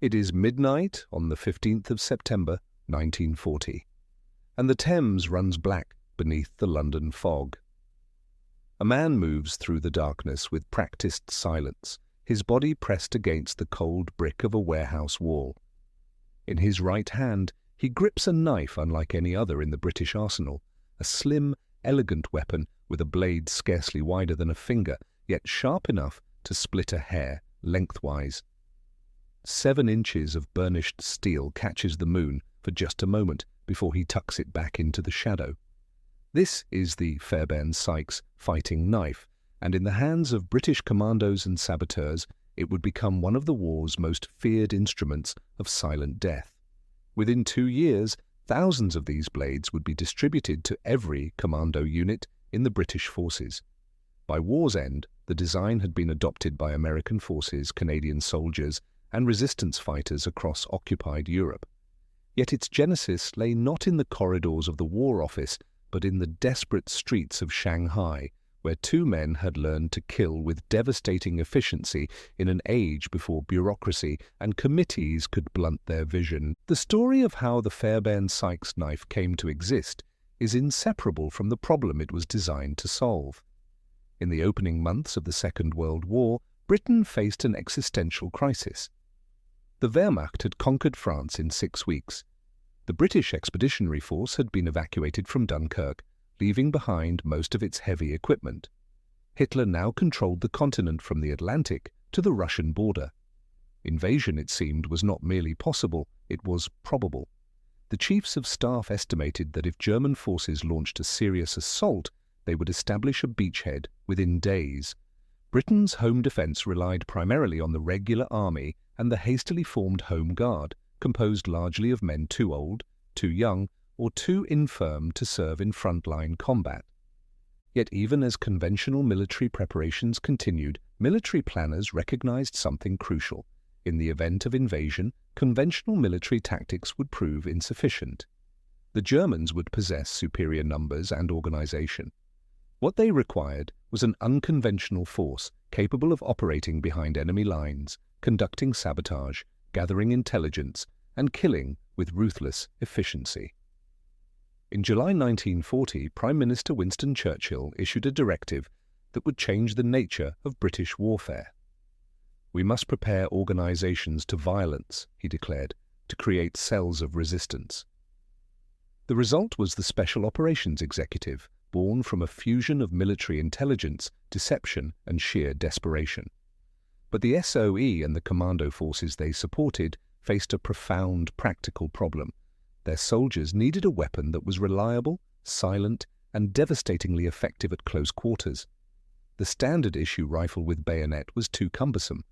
It is midnight on the 15th of September, 1940, and the Thames runs black beneath the London fog. A man moves through the darkness with practiced silence, his body pressed against the cold brick of a warehouse wall. In his right hand, he grips a knife unlike any other in the British arsenal, a slim, elegant weapon with a blade scarcely wider than a finger, yet sharp enough to split a hair lengthwise. 7 inches of burnished steel catches the moon for just a moment before he tucks it back into the shadow. This is the Fairbairn-Sykes fighting knife, and in the hands of British commandos and saboteurs, it would become one of the war's most feared instruments of silent death. Within 2 years, thousands of these blades would be distributed to every commando unit in the British forces. By war's end, the design had been adopted by American forces, Canadian soldiers, and resistance fighters across occupied Europe. Yet its genesis lay not in the corridors of the War Office, but in the desperate streets of Shanghai, where 2 men had learned to kill with devastating efficiency in an age before bureaucracy and committees could blunt their vision. The story of how the Fairbairn-Sykes knife came to exist is inseparable from the problem it was designed to solve. In the opening months of the Second World War, Britain faced an existential crisis. The Wehrmacht had conquered France in 6 weeks. The British Expeditionary Force had been evacuated from Dunkirk, leaving behind most of its heavy equipment. Hitler now controlled the continent from the Atlantic to the Russian border. Invasion, it seemed, was not merely possible, it was probable. The chiefs of staff estimated that if German forces launched a serious assault, they would establish a beachhead within days. Britain's home defence relied primarily on the regular army and the hastily formed Home Guard, composed largely of men too old, too young, or too infirm to serve in frontline combat. Yet even as conventional military preparations continued, military planners recognized something crucial. In the event of invasion, conventional military tactics would prove insufficient. The Germans would possess superior numbers and organization. What they required was an unconventional force capable of operating behind enemy lines, conducting sabotage, gathering intelligence, and killing with ruthless efficiency. In July 1940, Prime Minister Winston Churchill issued a directive that would change the nature of British warfare. "We must prepare organizations to violence," he declared, "to create cells of resistance." The result was the Special Operations Executive, born from a fusion of military intelligence, deception, and sheer desperation. But the SOE and the commando forces they supported faced a profound practical problem. Their soldiers needed a weapon that was reliable, silent, and devastatingly effective at close quarters. The standard-issue rifle with bayonet was too cumbersome.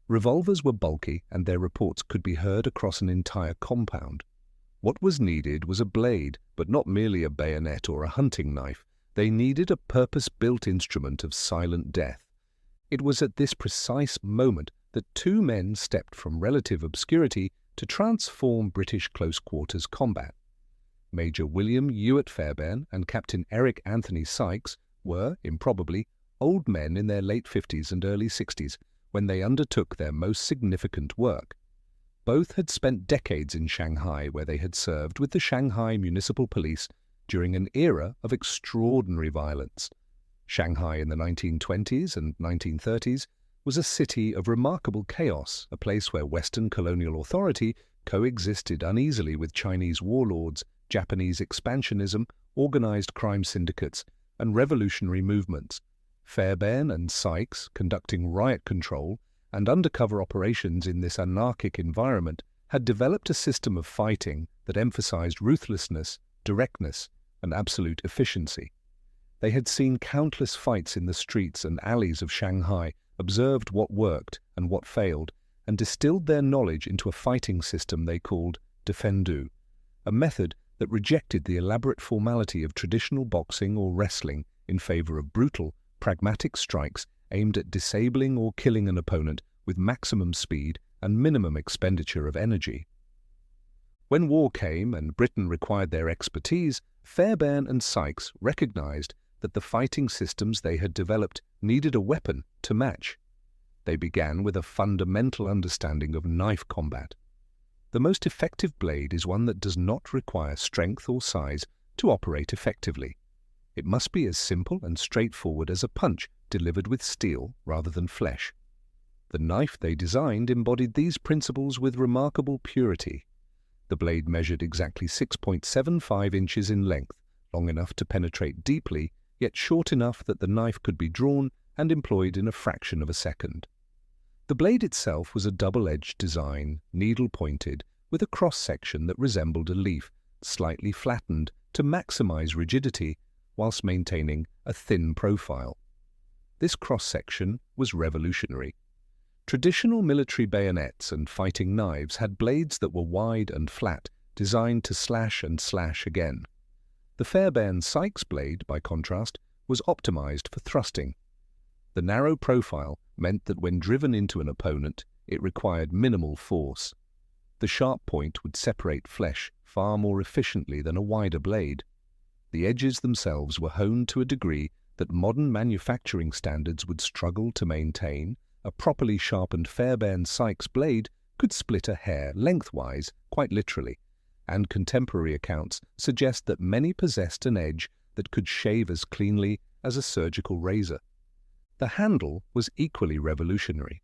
Revolvers were bulky, and their reports could be heard across an entire compound. What was needed was a blade, but not merely a bayonet or a hunting knife. They needed a purpose-built instrument of silent death. It was at this precise moment that 2 men stepped from relative obscurity to transform British close-quarters combat. Major William Ewart Fairbairn and Captain Eric Anthony Sykes were, improbably, old men in their late 50s and early 60s when they undertook their most significant work. Both had spent decades in Shanghai, where they had served with the Shanghai Municipal Police during an era of extraordinary violence. Shanghai in the 1920s and 1930s was a city of remarkable chaos, a place where Western colonial authority coexisted uneasily with Chinese warlords, Japanese expansionism, organized crime syndicates, and revolutionary movements. Fairbairn and Sykes, conducting riot control and undercover operations in this anarchic environment, had developed a system of fighting that emphasized ruthlessness, directness, and absolute efficiency. They had seen countless fights in the streets and alleys of Shanghai, observed what worked and what failed, and distilled their knowledge into a fighting system they called Defendu, a method that rejected the elaborate formality of traditional boxing or wrestling in favor of brutal, pragmatic strikes aimed at disabling or killing an opponent with maximum speed and minimum expenditure of energy. When war came and Britain required their expertise, Fairbairn and Sykes recognized that the fighting systems they had developed needed a weapon to match. They began with a fundamental understanding of knife combat. The most effective blade is one that does not require strength or size to operate effectively. It must be as simple and straightforward as a punch delivered with steel rather than flesh. The knife they designed embodied these principles with remarkable purity. The blade measured exactly 6.75 inches in length, long enough to penetrate deeply, yet short enough that the knife could be drawn and employed in a fraction of a second. The blade itself was a double-edged design, needle-pointed, with a cross-section that resembled a leaf, slightly flattened to maximize rigidity whilst maintaining a thin profile. This cross-section was revolutionary. Traditional military bayonets and fighting knives had blades that were wide and flat, designed to slash and slash again. The Fairbairn-Sykes blade, by contrast, was optimized for thrusting. The narrow profile meant that when driven into an opponent, it required minimal force. The sharp point would separate flesh far more efficiently than a wider blade. The edges themselves were honed to a degree that modern manufacturing standards would struggle to maintain. A properly sharpened Fairbairn-Sykes blade could split a hair lengthwise, quite literally, and contemporary accounts suggest that many possessed an edge that could shave as cleanly as a surgical razor. The handle was equally revolutionary.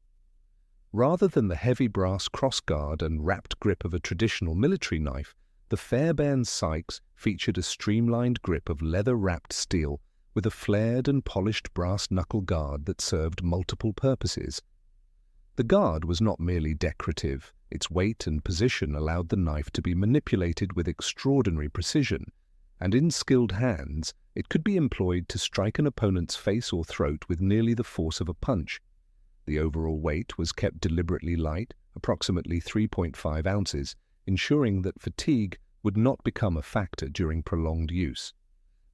Rather than the heavy brass crossguard and wrapped grip of a traditional military knife, the Fairbairn-Sykes featured a streamlined grip of leather-wrapped steel with a flared and polished brass knuckle guard that served multiple purposes. The guard was not merely decorative. Its weight and position allowed the knife to be manipulated with extraordinary precision, and in skilled hands, it could be employed to strike an opponent's face or throat with nearly the force of a punch. The overall weight was kept deliberately light, approximately 3.5 ounces, ensuring that fatigue would not become a factor during prolonged use.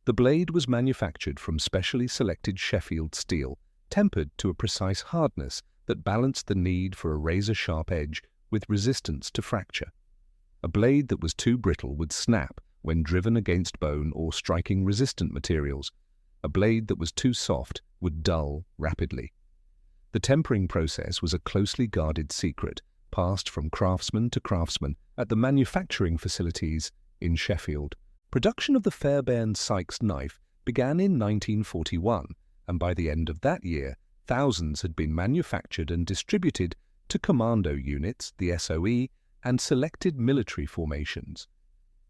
The blade was manufactured from specially selected Sheffield steel, tempered to a precise hardness that balanced the need for a razor-sharp edge with resistance to fracture. A blade that was too brittle would snap when driven against bone or striking resistant materials. A blade that was too soft would dull rapidly. The tempering process was a closely guarded secret, passed from craftsman to craftsman at the manufacturing facilities in Sheffield. Production of the Fairbairn-Sykes knife began in 1941, and by the end of that year, thousands had been manufactured and distributed to commando units, the SOE, and selected military formations.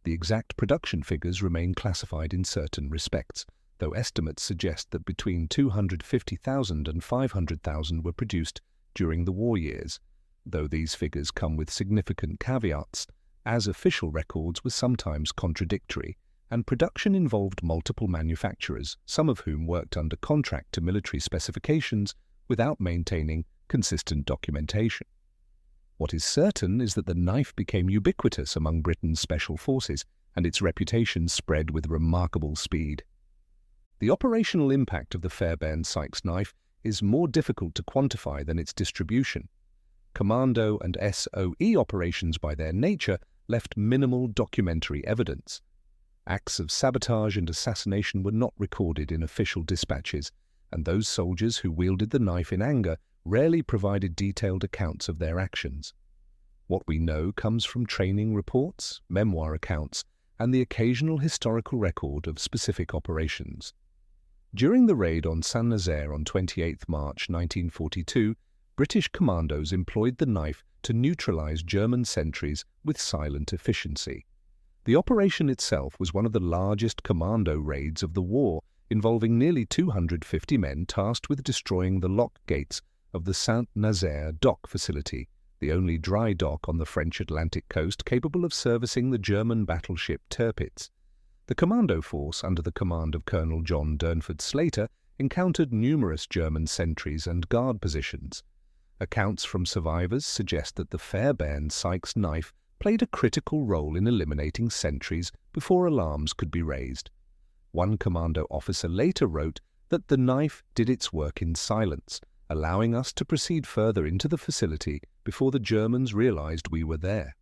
The exact production figures remain classified in certain respects, though estimates suggest that between 250,000 and 500,000 were produced during the war years, though these figures come with significant caveats, as official records were sometimes contradictory, and production involved multiple manufacturers, some of whom worked under contract to military specifications without maintaining consistent documentation. What is certain is that the knife became ubiquitous among Britain's special forces, and its reputation spread with remarkable speed. The operational impact of the Fairbairn-Sykes knife is more difficult to quantify than its distribution. Commando and SOE operations by their nature left minimal documentary evidence. Acts of sabotage and assassination were not recorded in official dispatches, and those soldiers who wielded the knife in anger rarely provided detailed accounts of their actions. What we know comes from training reports, memoir accounts, and the occasional historical record of specific operations. During the raid on Saint-Nazaire on 28 March 1942, British Commandos employed the knife to neutralize German sentries with silent efficiency. The operation itself was one of the largest commando raids of the war, involving nearly 250 men tasked with destroying the lock gates of the Saint-Nazaire dock facility, the only dry dock on the French Atlantic coast capable of servicing the German battleship Tirpitz. The commando force, under the command of Colonel John Durnford Slater, encountered numerous German sentries and guard positions. Accounts from survivors suggest that the Fairbairn-Sykes knife played a critical role in eliminating sentries before alarms could be raised. One commando officer later wrote that the knife did its work in silence, allowing us to proceed further into the facility before the Germans realized we were there.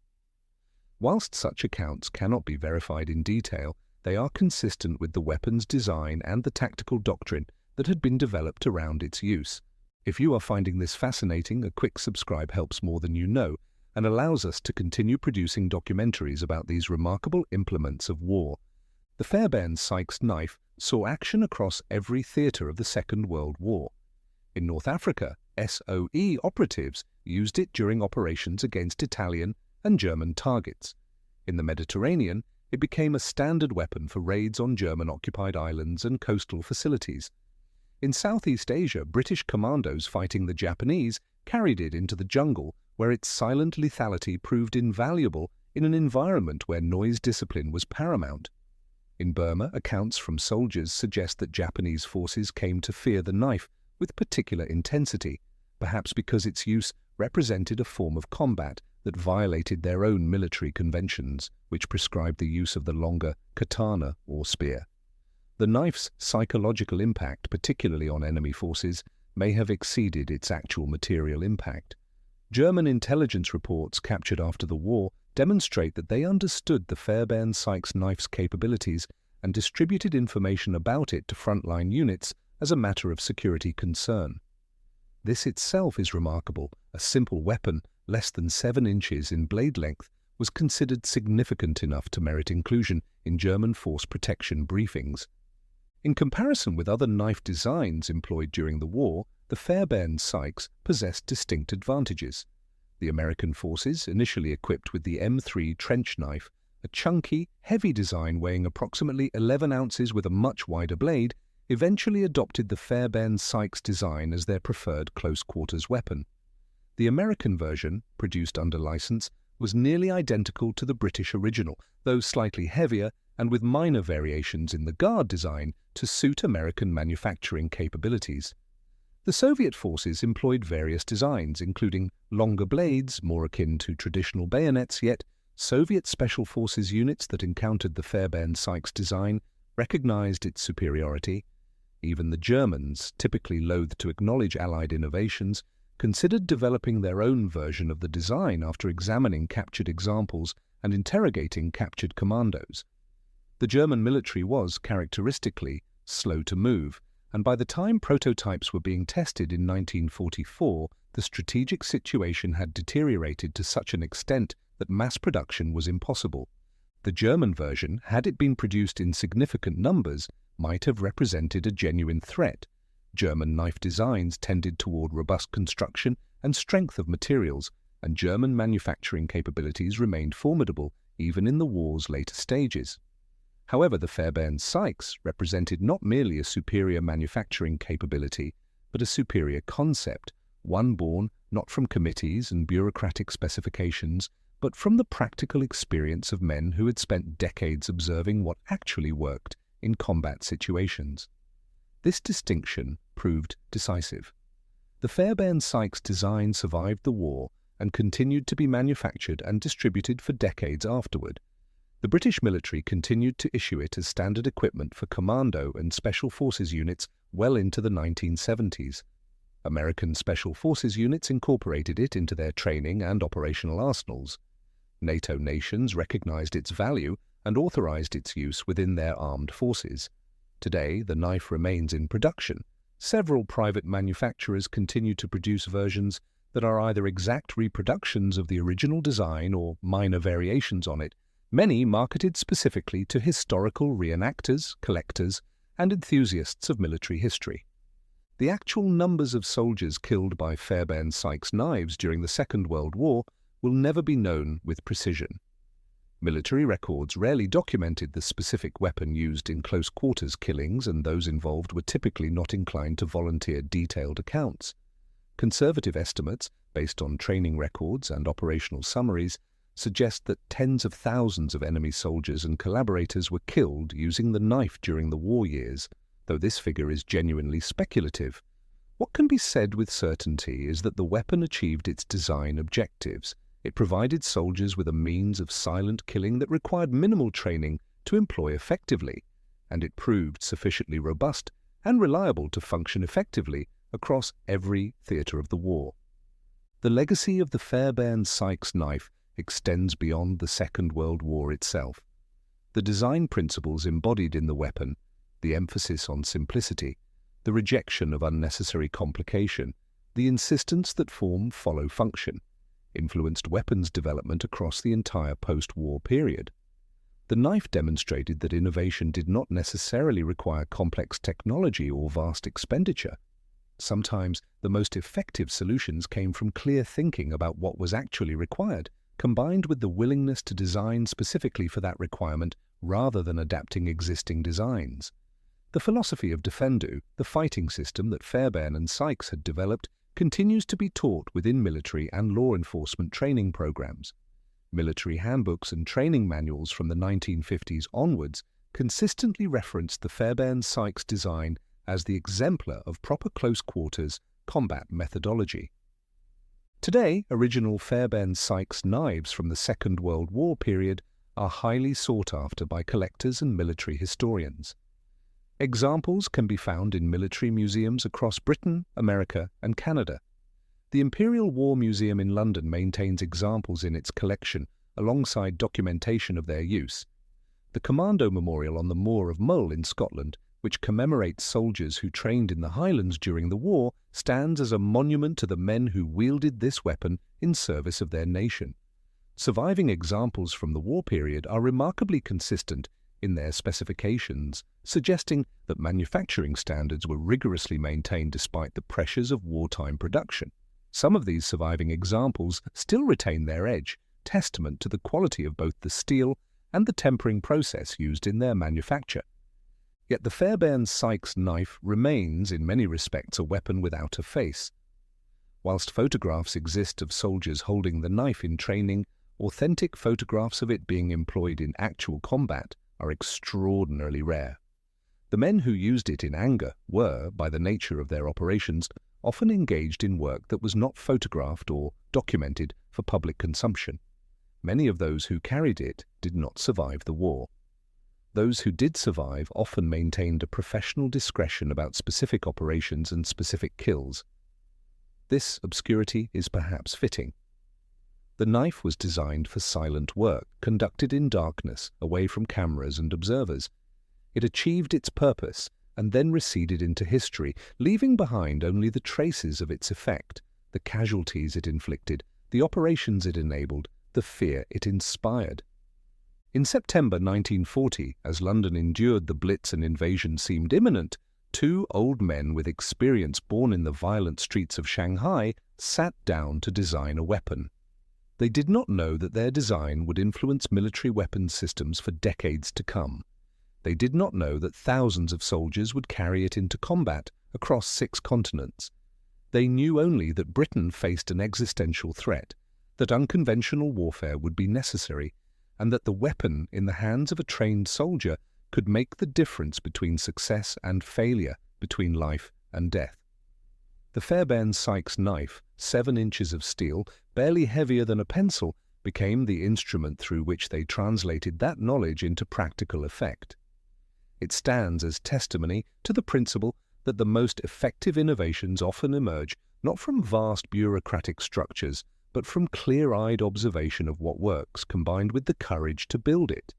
Whilst such accounts cannot be verified in detail, they are consistent with the weapon's design and the tactical doctrine that had been developed around its use. If you are finding this fascinating, a quick subscribe helps more than you know and allows us to continue producing documentaries about these remarkable implements of war. The Fairbairn-Sykes knife saw action across every theatre of the Second World War. In North Africa, SOE operatives used it during operations against Italian and German targets. In the Mediterranean, it became a standard weapon for raids on German-occupied islands and coastal facilities. In Southeast Asia, British Commandos fighting the Japanese carried it into the jungle, where its silent lethality proved invaluable in an environment where noise discipline was paramount. In Burma, accounts from soldiers suggest that Japanese forces came to fear the knife with particular intensity, perhaps because its use represented a form of combat that violated their own military conventions, which prescribed the use of the longer katana or spear. The knife's psychological impact, particularly on enemy forces, may have exceeded its actual material impact. German intelligence reports captured after the war demonstrate that they understood the Fairbairn-Sykes knife's capabilities and distributed information about it to frontline units as a matter of security concern. This itself is remarkable. A simple weapon, less than 7 inches in blade length, was considered significant enough to merit inclusion in German force protection briefings. In comparison with other knife designs employed during the war, the Fairbairn-Sykes possessed distinct advantages. The American forces, initially equipped with the M3 trench knife, a chunky, heavy design weighing approximately 11 ounces with a much wider blade, eventually adopted the Fairbairn-Sykes design as their preferred close-quarters weapon. The American version, produced under license, was nearly identical to the British original, though slightly heavier and with minor variations in the guard design to suit American manufacturing capabilities. The Soviet forces employed various designs, including longer blades, more akin to traditional bayonets, yet Soviet Special Forces units that encountered the Fairbairn-Sykes design recognized its superiority. Even the Germans, typically loath to acknowledge Allied innovations, considered developing their own version of the design after examining captured examples and interrogating captured commandos. The German military was, characteristically, slow to move, and by the time prototypes were being tested in 1944, the strategic situation had deteriorated to such an extent that mass production was impossible. The German version, had it been produced in significant numbers, might have represented a genuine threat. German knife designs tended toward robust construction and strength of materials, and German manufacturing capabilities remained formidable even in the war's later stages. However, the Fairbairn-Sykes represented not merely a superior manufacturing capability, but a superior concept, one born not from committees and bureaucratic specifications, but from the practical experience of men who had spent decades observing what actually worked in combat situations. This distinction proved decisive. The Fairbairn-Sykes design survived the war and continued to be manufactured and distributed for decades afterward. The British military continued to issue it as standard equipment for commando and special forces units well into the 1970s. American special forces units incorporated it into their training and operational arsenals. NATO nations recognized its value and authorized its use within their armed forces. Today, the knife remains in production. Several private manufacturers continue to produce versions that are either exact reproductions of the original design or minor variations on it, many marketed specifically to historical reenactors, collectors, and enthusiasts of military history. The actual numbers of soldiers killed by Fairbairn-Sykes knives during the Second World War will never be known with precision. Military records rarely documented the specific weapon used in close-quarters killings, and those involved were typically not inclined to volunteer detailed accounts. Conservative estimates, based on training records and operational summaries, suggest that tens of thousands of enemy soldiers and collaborators were killed using the knife during the war years, though this figure is genuinely speculative. What can be said with certainty is that the weapon achieved its design objectives. It provided soldiers with a means of silent killing that required minimal training to employ effectively, and it proved sufficiently robust and reliable to function effectively across every theatre of the war. The legacy of the Fairbairn-Sykes knife extends beyond the Second World War itself. The design principles embodied in the weapon, the emphasis on simplicity, the rejection of unnecessary complication, the insistence that form follow function, influenced weapons development across the entire post-war period. The knife demonstrated that innovation did not necessarily require complex technology or vast expenditure. Sometimes the most effective solutions came from clear thinking about what was actually required, combined with the willingness to design specifically for that requirement rather than adapting existing designs. The philosophy of Defendu, the fighting system that Fairbairn-Sykes had developed, continues to be taught within military and law enforcement training programs. Military handbooks and training manuals from the 1950s onwards consistently referenced the Fairbairn-Sykes design as the exemplar of proper close-quarters combat methodology. Today, original Fairbairn-Sykes knives from the Second World War period are highly sought after by collectors and military historians. Examples can be found in military museums across Britain, America, and Canada. The Imperial War Museum in London maintains examples in its collection alongside documentation of their use. The Commando Memorial on the Moor of Mull in Scotland, which commemorates soldiers who trained in the Highlands during the war, stands as a monument to the men who wielded this weapon in service of their nation. Surviving examples from the war period are remarkably consistent in their specifications, suggesting that manufacturing standards were rigorously maintained despite the pressures of wartime production. Some of these surviving examples still retain their edge, testament to the quality of both the steel and the tempering process used in their manufacture. Yet the Fairbairn-Sykes knife remains in many respects a weapon without a face. Whilst photographs exist of soldiers holding the knife in training, authentic photographs of it being employed in actual combat are extraordinarily rare. The men who used it in anger were, by the nature of their operations, often engaged in work that was not photographed or documented for public consumption. Many of those who carried it did not survive the war. Those who did survive often maintained a professional discretion about specific operations and specific kills. This obscurity is perhaps fitting. The knife was designed for silent work, conducted in darkness, away from cameras and observers. It achieved its purpose and then receded into history, leaving behind only the traces of its effect, the casualties it inflicted, the operations it enabled, the fear it inspired. In September 1940, as London endured the Blitz and invasion seemed imminent, two old men with experience born in the violent streets of Shanghai sat down to design a weapon. They did not know that their design would influence military weapons systems for decades to come. They did not know that thousands of soldiers would carry it into combat across 6 continents. They knew only that Britain faced an existential threat, that unconventional warfare would be necessary, and that the weapon in the hands of a trained soldier could make the difference between success and failure, between life and death. The Fairbairn-Sykes knife, 7 inches of steel, barely heavier than a pencil, became the instrument through which they translated that knowledge into practical effect. It stands as testimony to the principle that the most effective innovations often emerge not from vast bureaucratic structures, but from clear-eyed observation of what works, combined with the courage to build it.